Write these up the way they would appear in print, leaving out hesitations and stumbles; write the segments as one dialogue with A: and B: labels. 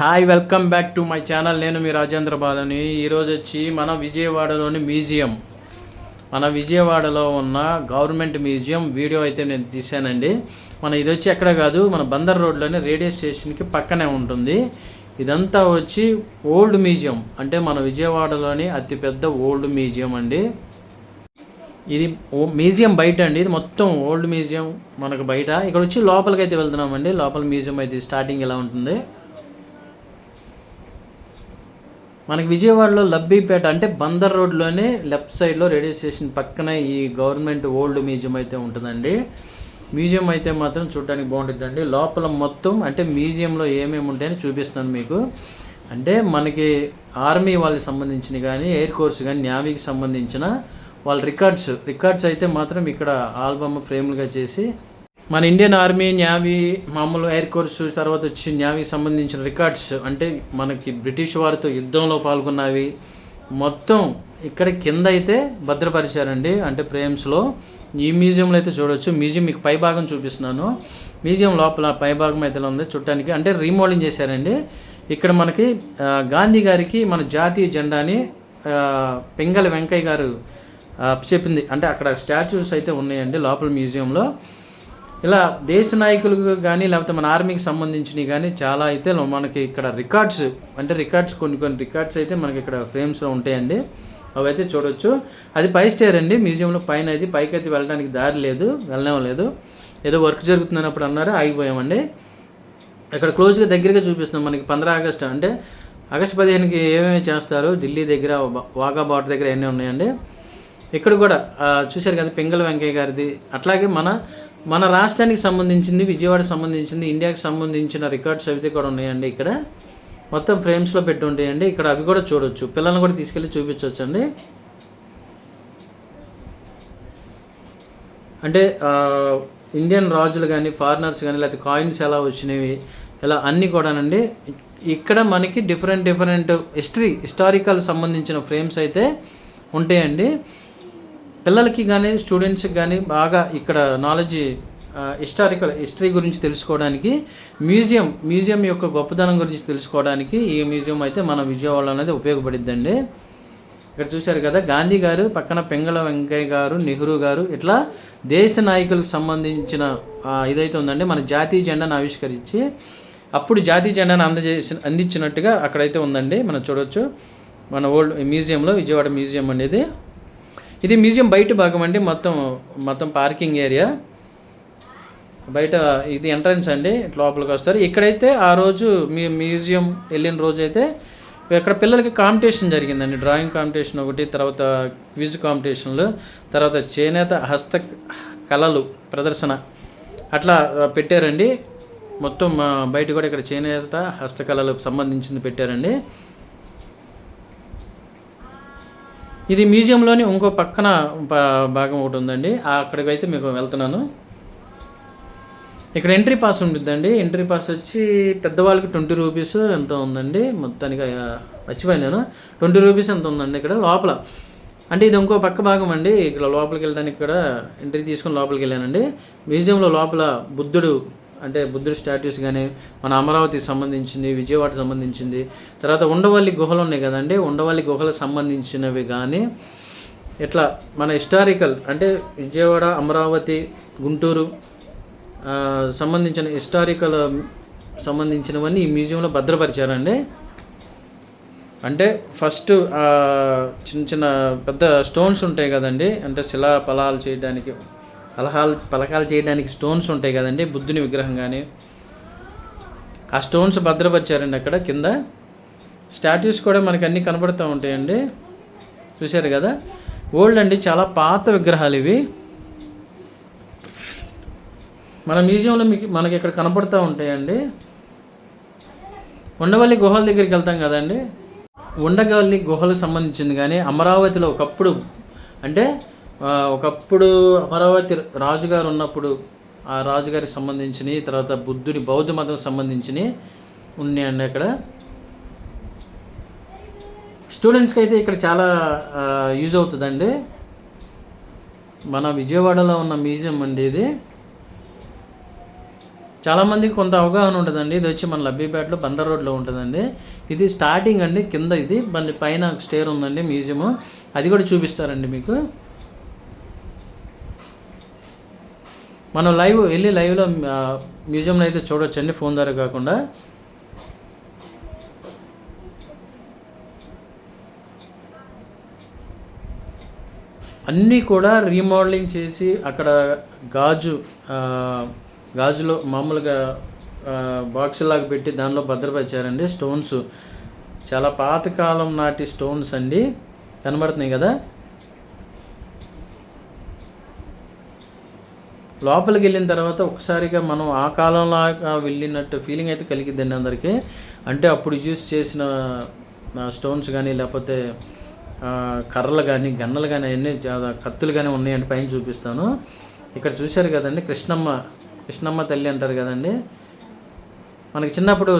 A: Hi, welcome back to my channel. నేను మీ రాజేంద్ర బాలని. ఈరోజు వచ్చి మన విజయవాడలోని మ్యూజియం, మన విజయవాడలో ఉన్న గవర్నమెంట్ మ్యూజియం వీడియో అయితే నేను తీసానండి. ఇది వచ్చి ఎక్కడ కాదు, మన బందర్ రోడ్లోని రేడియో స్టేషన్కి పక్కనే ఉంటుంది. ఇదంతా వచ్చి ఓల్డ్ మ్యూజియం, అంటే మన విజయవాడలోని అతిపెద్ద ఓల్డ్ మ్యూజియం అండి. ఇది మ్యూజియం బయట అండి, ఇది మొత్తం ఓల్డ్ మ్యూజియం మనకు బయట. ఇక్కడ వచ్చి లోపలికి అయితే వెళ్తున్నామండి. లోపల మ్యూజియం అయితే స్టార్టింగ్ ఎలా ఉంటుంది. మనకి విజయవాడలో లబ్బీపేట అంటే బందర్ రోడ్లోనే లెఫ్ట్ సైడ్లో రేడియో స్టేషన్ పక్కన ఈ గవర్నమెంట్ ఓల్డ్ మ్యూజియం అయితే ఉంటుందండి. మ్యూజియం అయితే మాత్రం చూడడానికి బాగుంటుందండి. లోపల మొత్తం అంటే మ్యూజియంలో ఏమేమి ఉంటాయని చూపిస్తాను మీకు. అంటే మనకి ఆర్మీ వాళ్ళకి సంబంధించినవి కానీ, ఎయిర్ ఫోర్స్ కానీ, నేవీకి సంబంధించిన వాళ్ళ రికార్డ్స్ అయితే మాత్రం ఇక్కడ ఆల్బమ్ ఫ్రేమ్లుగా చేసి, మన ఇండియన్ ఆర్మీ, నేవీ, మామూలు ఎయిర్ ఫోర్స్, తర్వాత వచ్చి నేవీకి సంబంధించిన రికార్డ్స్, అంటే మనకి బ్రిటిష్ వారితో యుద్ధంలో పాల్గొన్నవి మొత్తం ఇక్కడ కింద అయితే భద్రపరిచారండి, అంటే ఫ్రేమ్స్లో. ఈ మ్యూజియంలో అయితే చూడవచ్చు. మ్యూజియం మీకు పై భాగం చూపిస్తున్నాను. మ్యూజియం లోపల పై భాగం అయితే ఉంది చూడటానికి, అంటే రీమోడలింగ్ చేశారండి. ఇక్కడ మనకి గాంధీ గారికి మన జాతీయ జెండాని పింగళ వెంకయ్య గారు చెప్పింది, అంటే అక్కడ స్టాచ్యూస్ అయితే ఉన్నాయండి లోపల మ్యూజియంలో. ఇలా దేశ నాయకులకు కానీ, లేకపోతే మన ఆర్మీకి సంబంధించినవి కానీ చాలా అయితే మనకి ఇక్కడ రికార్డ్స్ కొన్ని రికార్డ్స్ అయితే మనకి ఇక్కడ ఫ్రేమ్స్లో ఉంటాయండి. అవి అయితే చూడవచ్చు. అది పై స్టేర్ అండి మ్యూజియంలో పైన. అది పైకి అయితే వెళ్ళడానికి దారి లేదు, వెళ్ళలేదు. ఏదో వర్క్ జరుగుతున్నప్పుడు అన్నారు, ఆగిపోయామండి. ఇక్కడ క్లోజ్గా దగ్గరగా చూపిస్తున్నాం. మనకి 15 ఆగస్టు అంటే ఆగస్టు 15కి ఏమేమి చేస్తారు, ఢిల్లీ దగ్గర వాఘా బార్డర్ దగ్గర అన్నీ ఉన్నాయండి. ఇక్కడ కూడా చూశారు కదా పింగళ వెంకయ్య గారిది. అట్లాగే మన రాష్ట్రానికి సంబంధించింది, విజయవాడకి సంబంధించింది, ఇండియాకి సంబంధించిన రికార్డ్స్ అయితే కూడా ఉన్నాయండి. ఇక్కడ మొత్తం ఫ్రేమ్స్లో పెట్టి ఉంటాయండి. ఇక్కడ అవి కూడా చూడవచ్చు. పిల్లల్ని కూడా తీసుకెళ్ళి చూపించవచ్చు అండి. అంటే ఇండియన్ రాజులు కానీ, ఫారినర్స్ కానీ, లేకపోతే కాయిన్స్ ఎలా వచ్చినవి, ఇలా అన్నీ కూడానండి. ఇక్కడ మనకి డిఫరెంట్ హిస్టారికల్ సంబంధించిన ఫ్రేమ్స్ అయితే ఉంటాయండి. పిల్లలకి కానీ, స్టూడెంట్స్కి కానీ బాగా ఇక్కడ నాలెడ్జ్, హిస్టరీ గురించి తెలుసుకోవడానికి, మ్యూజియం యొక్క గొప్పదనం గురించి తెలుసుకోవడానికి ఈ మ్యూజియం అయితే మన విజయవాడలో అనేది ఉపయోగపడిద్దండి. ఇక్కడ చూశారు కదా గాంధీ గారు, పక్కన పింగళ వెంకయ్య గారు, నెహ్రూ గారు, ఇట్లా దేశ నాయకులకు సంబంధించిన ఇదైతే ఉందండి. మన జాతీయ జెండాను ఆవిష్కరించి అప్పుడు జాతీయ జెండాను అందించినట్టుగా అక్కడైతే ఉందండి. మనం చూడవచ్చు మన ఓల్డ్ మ్యూజియంలో, విజయవాడ మ్యూజియం అనేది. ఇది మ్యూజియం బయట భాగం అండి. మొత్తం పార్కింగ్ ఏరియా బయట. ఇది ఎంట్రన్స్ అండి, లోపలికి వస్తారు. ఇక్కడైతే ఆ రోజు మ్యూజియం వెళ్ళిన రోజు అయితే ఇక్కడ పిల్లలకి కాంపిటీషన్ జరిగిందండి. డ్రాయింగ్ కాంపిటీషన్ ఒకటి, తర్వాత క్విజ్ కాంపిటీషన్లు, తర్వాత చేనేత హస్త కళలు ప్రదర్శన అట్లా పెట్టారండి. మొత్తం బయట కూడా ఇక్కడ చేనేత హస్తకళలకు సంబంధించింది పెట్టారండి. ఇది మ్యూజియంలోని ఇంకో పక్కన భాగం ఒకటి ఉందండి. అక్కడికి అయితే మీకు వెళ్తున్నాను. ఇక్కడ ఎంట్రీ పాస్ ఉంటుందండి. ఎంట్రీ పాస్ వచ్చి పెద్దవాళ్ళకి 20 రూపీస్ ఎంతో ఉందండి. మొత్తానికి మర్చిపోయాను నేను, 20 రూపీస్ ఎంత ఉందండి ఇక్కడ లోపల. అంటే ఇది ఇంకో పక్క భాగం అండి. ఇక్కడ లోపలికి వెళ్ళడానికి ఇక్కడ ఎంట్రీ తీసుకుని లోపలికి వెళ్ళానండి. మ్యూజియంలో లోపల బుద్ధుడు స్టాట్యూస్ కానీ, మన అమరావతికి సంబంధించింది, విజయవాడకి సంబంధించింది, తర్వాత ఉండవల్లి గుహలు ఉన్నాయి కదండి, ఉండవల్లి గుహలకు సంబంధించినవి కానీ, ఇట్లా మన హిస్టారికల్ అంటే విజయవాడ, అమరావతి, గుంటూరు సంబంధించిన హిస్టారికల్ సంబంధించినవన్నీ ఈ మ్యూజియంలో భద్రపరిచారండి. అంటే ఫస్ట్ చిన్న పెద్ద స్టోన్స్ ఉంటాయి కదండి, అంటే పలకాలు చేయడానికి స్టోన్స్ ఉంటాయి కదండి, బుద్ధుని విగ్రహం కానీ, ఆ స్టోన్స్ భద్రపరిచారండి. అక్కడ కింద స్టాట్యూస్ కూడా మనకి అన్నీ కనబడుతూ ఉంటాయండి. చూశారు కదా, ఓల్డ్ అండి, చాలా పాత విగ్రహాలు ఇవి. మన మ్యూజియంలో మనకి ఇక్కడ కనపడుతూ ఉంటాయండి. ఉండవల్లి గుహల దగ్గరికి వెళ్తాం కదండి, ఉండవల్లి గుహలకు సంబంధించింది కానీ, అమరావతిలో ఒకప్పుడు అమరావతి రాజుగారు ఉన్నప్పుడు ఆ రాజుగారికి సంబంధించినవి, తర్వాత బుద్ధుడి బౌద్ధ మతం సంబంధించినవి ఉన్నాయండి. అక్కడ స్టూడెంట్స్కి అయితే ఇక్కడ చాలా యూజ్ అవుతుందండి. మన విజయవాడలో ఉన్న మ్యూజియం అండి ఇది. చాలామందికి కొంత అవగాహన ఉంటుందండి. ఇది వచ్చి మన లబ్బీపేటలో బందర్ రోడ్లో ఉంటుందండి. ఇది స్టార్టింగ్ అండి, కింద ఇది మళ్ళీ పైన స్టేర్ ఉందండి మ్యూజియము, అది కూడా చూపిస్తారండి మీకు. మనం లైవ్లో మ్యూజియంలో అయితే చూడొచ్చండి, ఫోన్ ద్వారా కాకుండా. అన్నీ కూడా రీమోడలింగ్ చేసి అక్కడ గాజులో మామూలుగా బాక్స్ లాగా పెట్టి దానిలో భద్రపరిచారండి. స్టోన్స్ చాలా పాతకాలం నాటి స్టోన్స్ అండి, కనబడుతున్నాయి కదా. లోపలికి వెళ్ళిన తర్వాత ఒకసారిగా మనం ఆ కాలంలో వెళ్ళినట్టు ఫీలింగ్ అయితే కలిగిద్దండి అందరికీ. అంటే అప్పుడు యూజ్ చేసిన స్టోన్స్ కానీ, లేకపోతే కర్రలు కానీ, గన్నలు కానీ, అవన్నీ కత్తులు కానీ ఉన్నాయండి. పైన చూపిస్తాను. ఇక్కడ చూశారు కదండి, కృష్ణమ్మ తల్లి అంటారు కదండి. మనకి చిన్నప్పుడు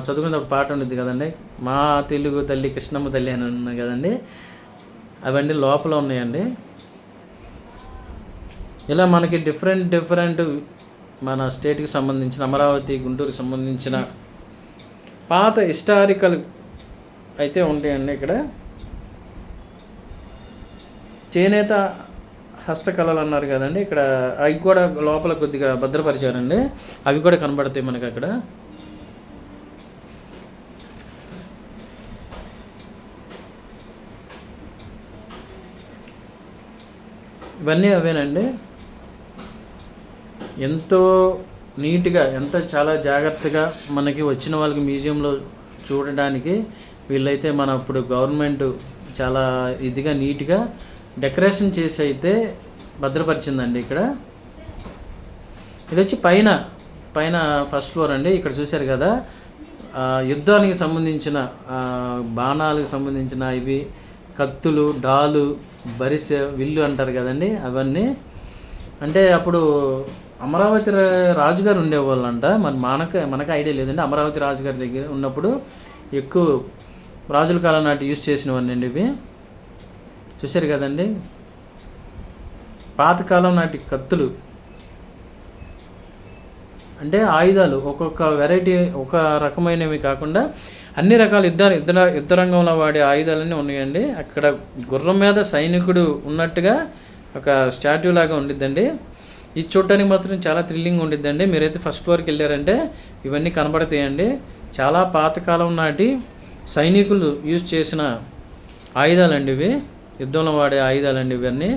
A: చదువుకునేటప్పుడు పాట ఉండేది కదండి, మా తెలుగు తల్లి కృష్ణమ్మ తల్లి అని ఉన్నాయి కదండి. అవన్నీ లోపల ఉన్నాయండి. ఇలా మనకి డిఫరెంట్ మన స్టేట్కి సంబంధించిన, అమరావతి, గుంటూరుకి సంబంధించిన పాత హిస్టారికల్ అయితే ఉంటాయండి. ఇక్కడ చేనేత హస్తకళలు అన్నారు కదండి, ఇక్కడ అవి కూడా లోపల కొద్దిగా భద్రపరిచారండి. అవి కూడా కనబడతాయి మనకి అక్కడ. ఇవన్నీ అవేనండి. ఎంతో నీట్గా, చాలా జాగ్రత్తగా మనకి వచ్చిన వాళ్ళకి మ్యూజియంలో చూడడానికి వీళ్ళైతే మన ఇప్పుడు గవర్నమెంట్ చాలా ఇదిగా నీట్గా డెకరేషన్ చేసి అయితే భద్రపరిచిందండి. ఇక్కడ ఇది వచ్చి పైన ఫస్ట్ ఫ్లోర్ అండి. ఇక్కడ చూశారు కదా, యుద్ధానికి సంబంధించిన బాణాలకు సంబంధించిన ఇవి, కత్తులు, డాలు, బరిసె, విల్లు అంటారు కదండి. అవన్నీ అంటే అప్పుడు అమరావతి రాజుగారు ఉండేవాళ్ళంట. మనకు ఐడియా లేదండి. అమరావతి రాజుగారి దగ్గర ఉన్నప్పుడు ఎక్కువ రాజుల కాలం నాటి యూజ్ చేసినవన్నీ అండి ఇవి. చూశారు కదండి, పాతకాలం నాటి కత్తులు అంటే ఆయుధాలు. ఒక్కొక్క వెరైటీ, ఒక రకమైనవి కాకుండా అన్ని రకాల యుద్ధ రంగంలో వాడే ఆయుధాలన్నీ ఉన్నాయండి. అక్కడ గుర్రం మీద సైనికుడు ఉన్నట్టుగా ఒక స్టాట్యూ లాగా ఉండిద్దండి. ఇది చూడటానికి మాత్రం చాలా థ్రిల్లింగ్ ఉండిద్దండి. మీరైతే ఫస్ట్ ఫ్లోర్కి వెళ్ళారంటే ఇవన్నీ కనబడతాయండి. చాలా పాతకాలం నాటి సైనికులు యూజ్ చేసిన ఆయుధాలండి ఇవి, యుద్ధంలో వాడే ఆయుధాలండి ఇవన్నీ.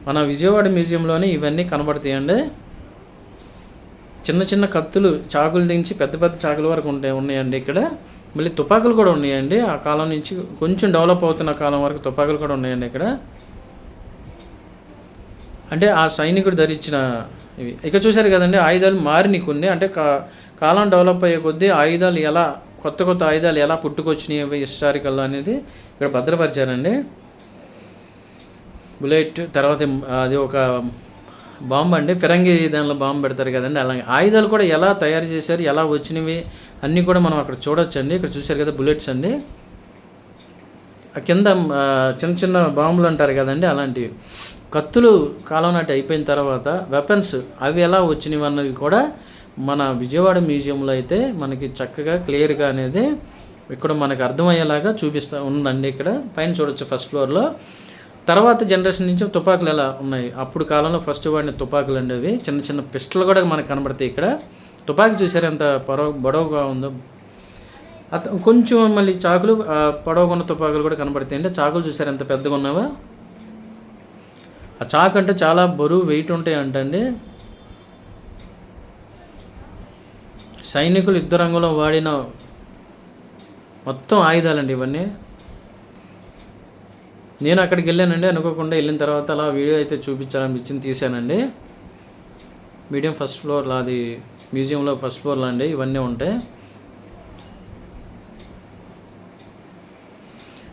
A: మన విజయవాడ మ్యూజియంలోనే ఇవన్నీ కనబడతాయండి. చిన్న కత్తులు, చాకులు దించి పెద్ద చాకుల వరకు ఉన్నాయండి ఇక్కడ. మళ్ళీ తుపాకులు కూడా ఉన్నాయండి. ఆ కాలం నుంచి కొంచెం డెవలప్ అవుతున్న కాలం వరకు తుపాకులు కూడా ఉన్నాయండి ఇక్కడ. అంటే ఆ సైనికుడు ధరించిన ఇవి. ఇక చూశారు కదండి, ఆయుధాలు మారినాయి కొన్ని. అంటే కాలం డెవలప్ అయ్యే కొద్దీ ఆయుధాలు ఎలా, కొత్త ఆయుధాలు ఎలా పుట్టుకొచ్చినాయి హిస్టారికల్ అనేది ఇక్కడ భద్రపరిచారండి. బుల్లెట్, తర్వాత అది ఒక బాంబు అండి, ఫిరంగి దానిలో బాంబు పెడతారు కదండి. అలాగే ఆయుధాలు కూడా ఎలా తయారు చేశారు, ఎలా వచ్చినవి అన్నీ కూడా మనం అక్కడ చూడొచ్చండి. ఇక్కడ చూశారు కదా బుల్లెట్స్ అండి, కింద చిన్న బాంబులు అంటారు కదండి, అలాంటివి. కత్తులు కాలం నాటి అయిపోయిన తర్వాత వెపన్స్ అవి ఎలా వచ్చినవి అన్నవి కూడా మన విజయవాడ మ్యూజియంలో అయితే మనకి చక్కగా క్లియర్గా అనేది ఇక్కడ మనకు అర్థమయ్యేలాగా ఉందండి. ఇక్కడ పైన చూడొచ్చు ఫస్ట్ ఫ్లోర్లో. తర్వాత జనరేషన్ నుంచి తుపాకులు ఎలా ఉన్నాయి, అప్పుడు కాలంలో ఫస్ట్ వాడిన తుపాకులు అండి అవి. చిన్న పిస్టల్ కూడా మనకు కనబడతాయి ఇక్కడ. తుపాకీ చూసారు ఎంత పొడవుగా ఉందో. కొంచెం మళ్ళీ చాకులు, పొడవుగా ఉన్న తుపాకులు కూడా కనబడతాయి అండి. చాకులు చూసారు ఎంత పెద్దగా ఉన్నావా. ఆ చాకు అంటే చాలా బరువు, వెయిట్ ఉంటాయి అంటండి. సైనికులు యుద్ధ రంగంలో వాడిన మొత్తం ఆయుధాలండి ఇవన్నీ. నేను అక్కడికి వెళ్ళానండి అనుకోకుండా. వెళ్ళిన తర్వాత అలా వీడియో అయితే చూపించాలనిపించింది, తీసానండి. మీడియం ఫస్ట్ ఫ్లోర్లో, అది మ్యూజియంలో ఫస్ట్ ఫ్లోర్లో అండి ఇవన్నీ ఉంటాయి.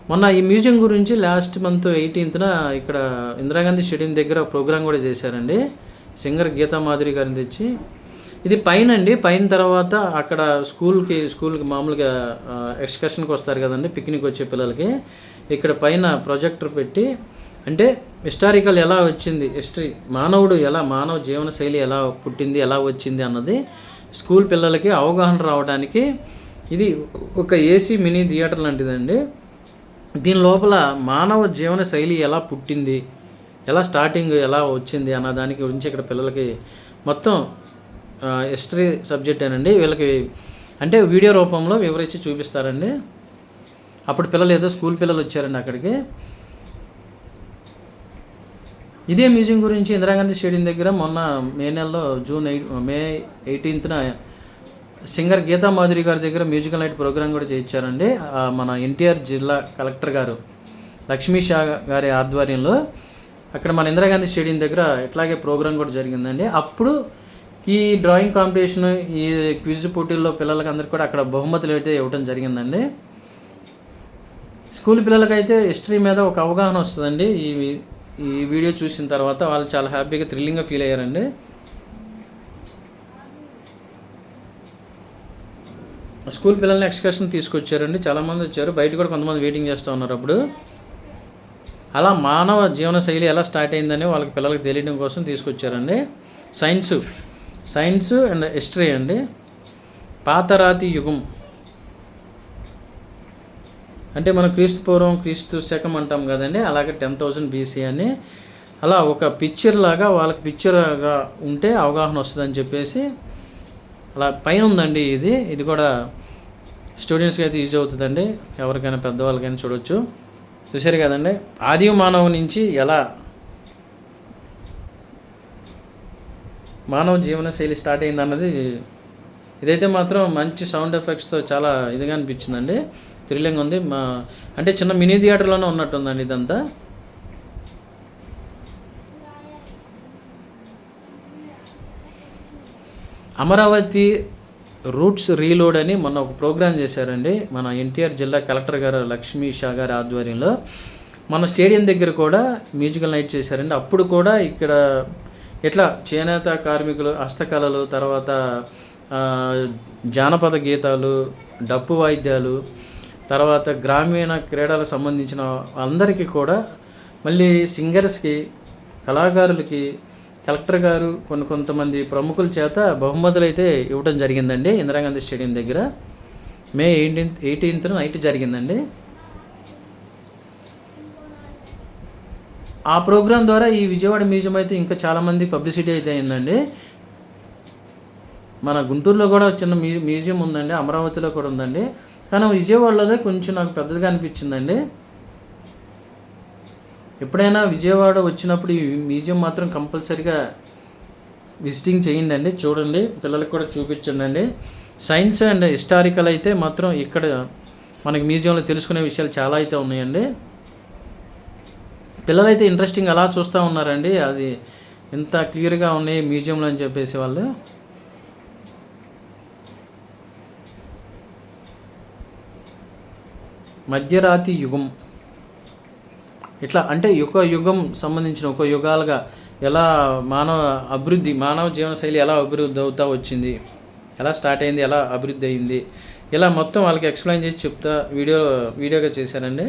A: మొన్న ఈ మ్యూజియం గురించి లాస్ట్ మంత్ 18న ఇక్కడ ఇందిరాగాంధీ స్టేడియం దగ్గర ప్రోగ్రాం కూడా చేశారండి. సింగర్ గీతా మాధురి గారిని తెచ్చి. ఇది పైన అండి. పైన తర్వాత అక్కడ స్కూల్కి మామూలుగా ఎక్స్కర్షన్కి వస్తారు కదండి, పిక్నిక్ వచ్చే పిల్లలకి. ఇక్కడ పైన ప్రొజెక్టర్ పెట్టి, అంటే హిస్టారికల్ ఎలా వచ్చింది, మానవ జీవన శైలి ఎలా పుట్టింది, ఎలా వచ్చింది అన్నది స్కూల్ పిల్లలకి అవగాహన రావడానికి ఇది ఒక ఏసీ మినీ థియేటర్ లాంటిదండి. దీని లోపల మానవ జీవన శైలి ఎలా పుట్టింది, ఎలా స్టార్టింగ్ ఎలా వచ్చింది అన్న దానికి గురించి ఇక్కడ పిల్లలకి మొత్తం హిస్టరీ సబ్జెక్టేనండి. వీళ్ళకి అంటే వీడియో రూపంలో వివరించి చూపిస్తారండి. అప్పుడు పిల్లలు ఏదో స్కూల్ పిల్లలు వచ్చారండి అక్కడికి. ఇదే మ్యూజియం గురించి ఇందిరాగాంధీ స్టేడియం దగ్గర మొన్న మే 18న సింగర్ గీతా మాధురి గారి దగ్గర మ్యూజికల్ నైట్ ప్రోగ్రామ్ కూడా చేయించారండి. మన ఎన్టీఆర్ జిల్లా కలెక్టర్ గారు లక్ష్మీ షా గారి ఆధ్వర్యంలో అక్కడ మన ఇందిరాగాంధీ స్టేడియం దగ్గర ఇట్లాగే ప్రోగ్రాం కూడా జరిగిందండి. అప్పుడు ఈ డ్రాయింగ్ కాంపిటీషన్, ఈ క్విజ్ పోటీల్లో పిల్లలకి అందరికీ కూడా అక్కడ బహుమతులు అయితే ఇవ్వడం జరిగిందండి. స్కూల్ పిల్లలకైతే హిస్టరీ మీద ఒక అవగాహన వస్తుందండి. ఈ వీడియో చూసిన తర్వాత వాళ్ళు చాలా హ్యాపీగా థ్రిల్లింగ్గా ఫీల్ అయ్యారండి. స్కూల్ పిల్లల్ని ఎక్స్కర్షన్ తీసుకొచ్చారండి. చాలామంది వచ్చారు, బయట కూడా కొంతమంది వెయిటింగ్ చేస్తూ ఉన్నారు. అప్పుడు అలా మానవ జీవన శైలి ఎలా స్టార్ట్ అయిందని వాళ్ళకి పిల్లలకి తెలియడం కోసం తీసుకొచ్చారండి. సైన్స్ అండ్ హిస్టరీ అండి. పాతరాతి యుగం అంటే మనం క్రీస్తు పూర్వం క్రీస్తు శకం అంటాం కదండి, అలాగే 10,000 BC అని అలా ఒక పిక్చర్ లాగా వాళ్ళకి పిక్చర్గా ఉంటే అవగాహన వస్తుందని చెప్పేసి అలా పైన ఉందండి. ఇది కూడా స్టూడెంట్స్కి అయితే ఈజీ అవుతుందండి, ఎవరికైనా పెద్దవాళ్ళకైనా చూడవచ్చు. చూసారు కదండి, ఆది మానవు నుంచి ఎలా మానవ జీవన శైలి స్టార్ట్ అయింది అన్నది. ఇదైతే మాత్రం మంచి సౌండ్ ఎఫెక్ట్స్తో చాలా ఇదిగా అనిపించిందండి, థ్రిల్లింగ్ ఉంది. అంటే చిన్న మినీ థియేటర్లోనే ఉన్నట్టుందండి ఇదంతా. అమరావతి రూట్స్ రీలోడ్ అని మొన్న ఒక ప్రోగ్రాం చేశారండి మన ఎన్టీఆర్ జిల్లా కలెక్టర్ గారు లక్ష్మీ షా గారి ఆధ్వర్యంలో. మన స్టేడియం దగ్గర కూడా మ్యూజికల్ నైట్ చేశారండి. అప్పుడు కూడా ఇక్కడ ఇట్లా చేనేత కార్మికులు హస్తకళలు, తర్వాత జానపద గీతాలు, డప్పు వాయిద్యాలు, తర్వాత గ్రామీణ క్రీడలకు సంబంధించిన అందరికీ కూడా, మళ్ళీ సింగర్స్కి, కళాకారులకి కలెక్టర్ గారు కొంతమంది ప్రముఖుల చేత బహుమతులు అయితే ఇవ్వడం జరిగిందండి ఇందిరాగాంధీ స్టేడియం దగ్గర. మే 18న నైట్ జరిగిందండి. ఆ ప్రోగ్రాం ద్వారా ఈ విజయవాడ మ్యూజియం అయితే ఇంకా చాలామంది పబ్లిసిటీ అయితే అయిందండి. మన గుంటూరులో కూడా చిన్న మ్యూజియం ఉందండి, అమరావతిలో కూడా ఉందండి, కానీ విజయవాడలోనే కొంచెం నాకు పెద్దదిగా అనిపించిందండి. ఎప్పుడైనా విజయవాడ వచ్చినప్పుడు ఈ మ్యూజియం మాత్రం కంపల్సరీగా విజిటింగ్ చేయండి అండి, చూడండి, పిల్లలకు కూడా చూపించండి అండి. సైన్స్ అండ్ హిస్టారికల్ అయితే మాత్రం ఇక్కడ మనకి మ్యూజియంలో తెలుసుకునే విషయాలు చాలా అయితే ఉన్నాయండి. పిల్లలైతే ఇంట్రెస్టింగ్ అలా చూస్తూ ఉన్నారండి, అది ఇంత క్లియర్గా ఉన్నాయి మ్యూజియంలో అని చెప్పేసి వాళ్ళు. మధ్యరాతి యుగం ఇట్లా అంటే యుగం సంబంధించిన ఒక యుగాలుగా ఎలా మానవ జీవన శైలి ఎలా అభివృద్ధి అవుతూ వచ్చింది, ఎలా స్టార్ట్ అయింది, ఎలా అభివృద్ధి అయింది, ఇలా మొత్తం వాళ్ళకి ఎక్స్ప్లెయిన్ చేసి చెప్తా వీడియోగా చేశారండి.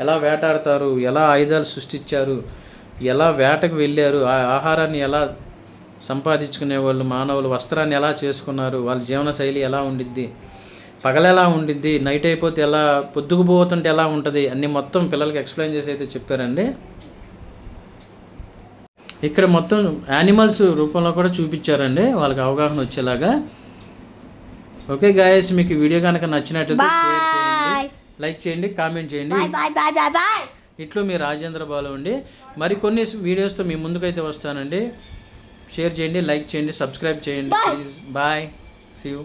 A: ఎలా వేటాడతారు, ఎలా ఆయుధాలు సృష్టించారు, ఎలా వేటకు వెళ్ళారు, ఆ ఆహారాన్ని ఎలా సంపాదించుకునేవాళ్ళు, మానవులు వస్త్రాన్ని ఎలా చేసుకున్నారు, వాళ్ళ జీవన శైలి ఎలా ఉండిద్ది, పగలెలా ఉండిద్ది, నైట్ అయిపోతే ఎలా, పొద్దుకుపోతుంటే ఎలా ఉంటుంది అన్నీ మొత్తం పిల్లలకి ఎక్స్ప్లెయిన్ చేసి అయితే చెప్పారండి. ఇక్కడ మొత్తం యానిమల్స్ రూపంలో కూడా చూపించారండి వాళ్ళకి అవగాహన వచ్చేలాగా. ఓకే గాయస్, మీకు వీడియో కనుక నచ్చినట్లయితే షేర్ చేయండి, లైక్ చేయండి, కామెంట్ చేయండి. ఇట్లో మీ రాజేంద్ర బాలు అండి. మరికొన్ని వీడియోస్తో మీ ముందుకైతే వస్తానండి. షేర్ చేయండి, లైక్ చేయండి, సబ్స్క్రైబ్ చేయండి ప్లీజ్. Bye, see you.